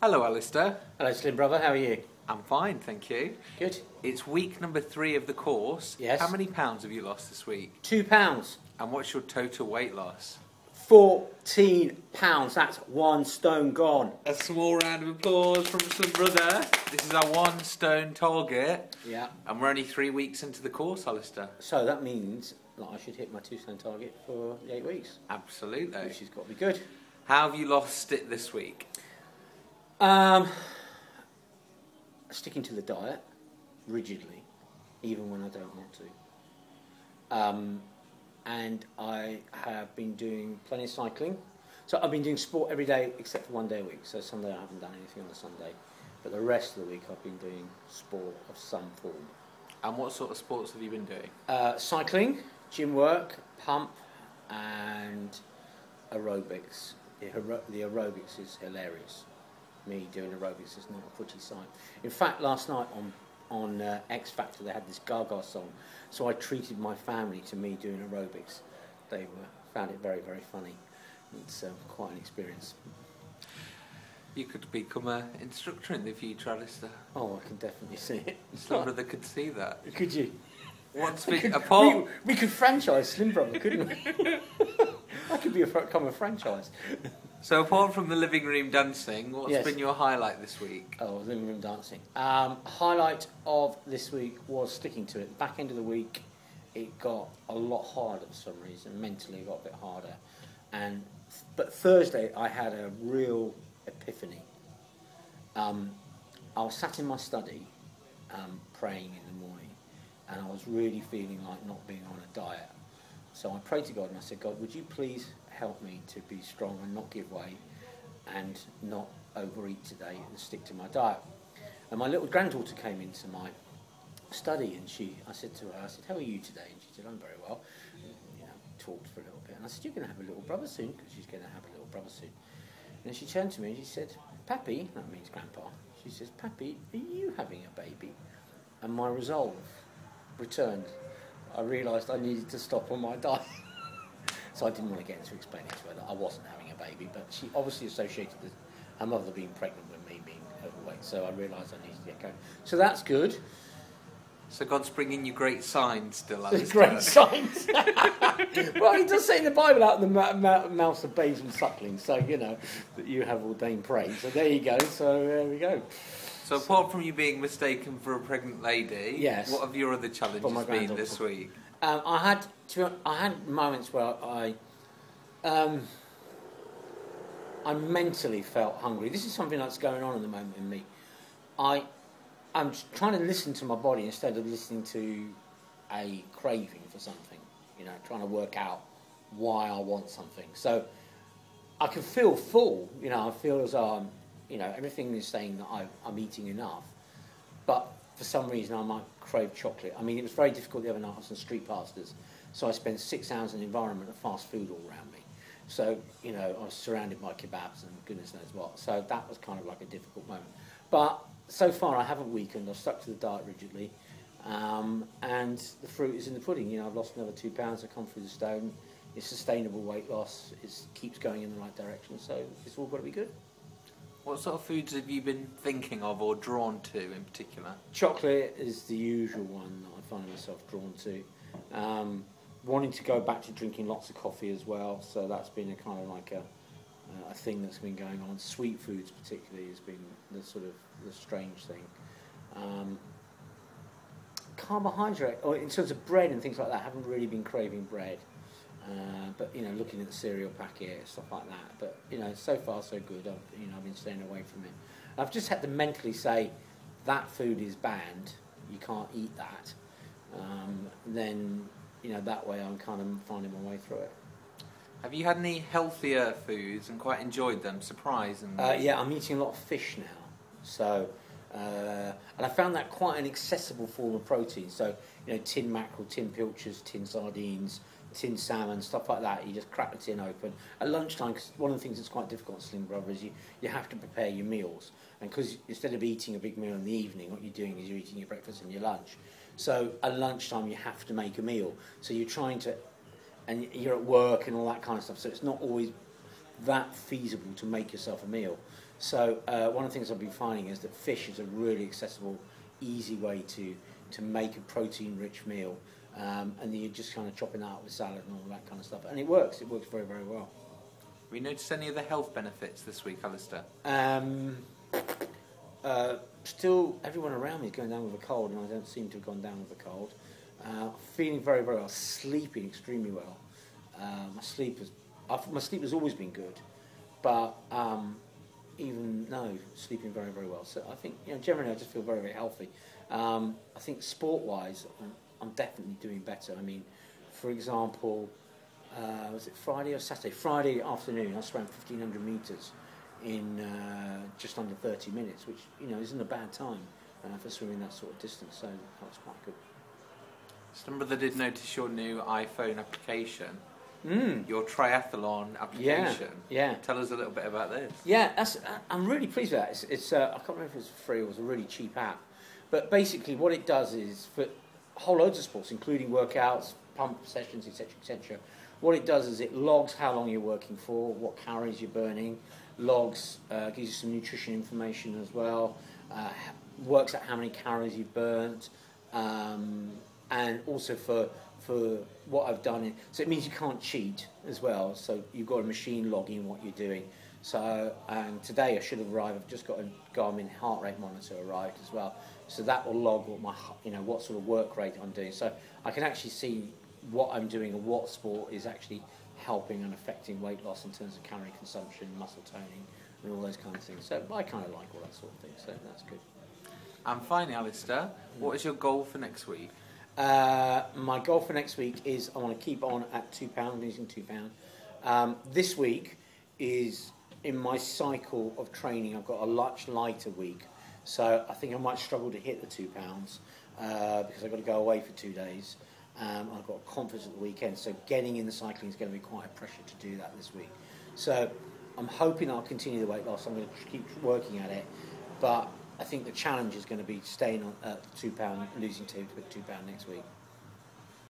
Hello, Alistair. Hello, Slim Brother. How are you? I'm fine, thank you. Good. It's week number 3 of the course. Yes. How many pounds have you lost this week? £2. And what's your total weight loss? £14. That's 1 stone gone. A small round of applause from Slim Brother. This is our 1 stone target. Yeah. And we're only 3 weeks into the course, Alistair. So that means that I should hit my 2 stone target for the 8 weeks. Absolutely. Which has got to be good. How have you lost it this week? Sticking to the diet rigidly, even when I don't want to. And I have been doing plenty of cycling. So I've been doing sport every day except for 1 day a week. So Sunday I haven't done anything on the Sunday. But the rest of the week I've been doing sport of some form. And what sort of sports have you been doing? Cycling, gym work, pump, and aerobics. The aerobics is hilarious. Me doing aerobics is not a pretty sight. In fact, last night on X Factor they had this Gaga song, so I treated my family to me doing aerobics. They found it very, very funny. It's quite an experience. You could become an instructor in the future, Alistair. Oh, I can definitely see it. Slim Brother could see that. Could you? We could franchise Slim Brother, couldn't we? I could become a franchise. So apart from the living room dancing, what's been your highlight this week? Oh, living room dancing. Highlight of this week was sticking to it. Back end of the week, it got a lot harder for some reason. Mentally, it got a bit harder. But Thursday, I had a real epiphany. I was sat in my study, praying in the morning, and I was really feeling like not being on a diet. So I prayed to God and I said, God, would you please help me to be strong and not give way and not overeat today and stick to my diet? And my little granddaughter came into my study and I said to her, how are you today? And she said, I'm very well. And, talked for a little bit. And I said, you're going to have a little brother soon, because she's going to have a little brother soon. And then she turned to me and she said, Pappy, that means Grandpa, she says, Pappy, are you having a baby? And my resolve returned. I realised I needed to stop on my diet. So I didn't want to get into explaining to her that I wasn't having a baby, but she obviously associated her mother being pregnant with me being overweight, so I realised I needed to get going. So that's good. So God's bringing you great signs still, Alistair. Great signs. Well, he does say in the Bible, out of the mouths of babes and sucklings, so, that you have ordained praise. So there you go, so there we go. So apart from you being mistaken for a pregnant lady, yes, what have your other challenges been this week? I had moments where I mentally felt hungry. This is something that's going on at the moment in me. I'm trying to listen to my body instead of listening to a craving for something. Trying to work out why I want something. So I can feel full. I feel as though everything is saying that I'm eating enough, but for some reason I might crave chocolate. I mean, it was very difficult the other night. I was on street pastors, so I spent 6 hours in an environment of fast food all around me. So, I was surrounded by kebabs and goodness knows what. So that was kind of like a difficult moment. But so far I haven't weakened. I've stuck to the diet rigidly. And the fruit is in the pudding. I've lost another 2 pounds. I've come through the stone. It's sustainable weight loss. It keeps going in the right direction. So it's all got to be good. What sort of foods have you been thinking of or drawn to in particular? Chocolate is the usual one that I find myself drawn to. Wanting to go back to drinking lots of coffee as well, so that's been a kind of like a thing that's been going on. Sweet foods particularly has been the sort of the strange thing. Carbohydrate, or in terms of bread and things like that, I haven't really been craving bread. But looking at the cereal packet, stuff like that. But so far so good. I've been staying away from it. I've just had to mentally say that food is banned. You can't eat that. Then that way I'm kind of finding my way through it. Have you had any healthier foods and quite enjoyed them? Surprisingly. Yeah, I'm eating a lot of fish now. So. And I found that quite an accessible form of protein. So, tin mackerel, tin pilchards, tin sardines, tin salmon, stuff like that. You just crack the tin open. At lunchtime, because one of the things that's quite difficult, Slim Brother, is you have to prepare your meals. And because instead of eating a big meal in the evening, what you're doing is you're eating your breakfast and your lunch. So at lunchtime, you have to make a meal. So you're trying to, and you're at work and all that kind of stuff. So it's not always that feasible to make yourself a meal. So one of the things I've been finding is that fish is a really accessible, easy way to make a protein-rich meal, and then you're just kind of chopping that up with salad and all that kind of stuff, and it works. It works very, very well. Have we noticed any of the health benefits this week, Alistair? Still, everyone around me is going down with a cold, and I don't seem to have gone down with a cold. Feeling very, very well. Sleeping extremely well. My sleep has always been good, but sleeping very, very well. So I think, generally I just feel very, very healthy. I think sport-wise, I'm definitely doing better. I mean, for example, was it Friday or Saturday? Friday afternoon, I swam 1,500 metres in just under 30 minutes, which isn't a bad time for swimming that sort of distance. So that was quite good. Some brother did notice your new iPhone application. Your triathlon application. Yeah. Tell us a little bit about this. Yeah, I'm really pleased with that. It's I can't remember if it was free or it was a really cheap app, but basically what it does is for whole loads of sports, including workouts, pump sessions, etc., etc. What it does is it logs how long you're working for, what calories you're burning, gives you some nutrition information as well, works out how many calories you've burnt, and also for what I've done. So it means you can't cheat as well. So you've got a machine logging what you're doing. So and today I should have arrived. I've just got a Garmin heart rate monitor arrived as well. So that will log what sort of work rate I'm doing. So I can actually see what I'm doing and what sport is actually helping and affecting weight loss in terms of calorie consumption, muscle toning, and all those kind of things. So I kind of like all that sort of thing. So that's good. And finally, Alistair, what is your goal for next week? My goal for next week is I want to keep on at £2, losing £2. This week is in my cycle of training. I've got a much lighter week, so I think I might struggle to hit the £2 because I've got to go away for 2 days. I've got a conference at the weekend, so getting in the cycling is going to be quite a pressure to do that this week. So I'm hoping I'll continue the weight loss. I'm going to keep working at it, but I think the challenge is going to be staying on at £2, losing £2 next week.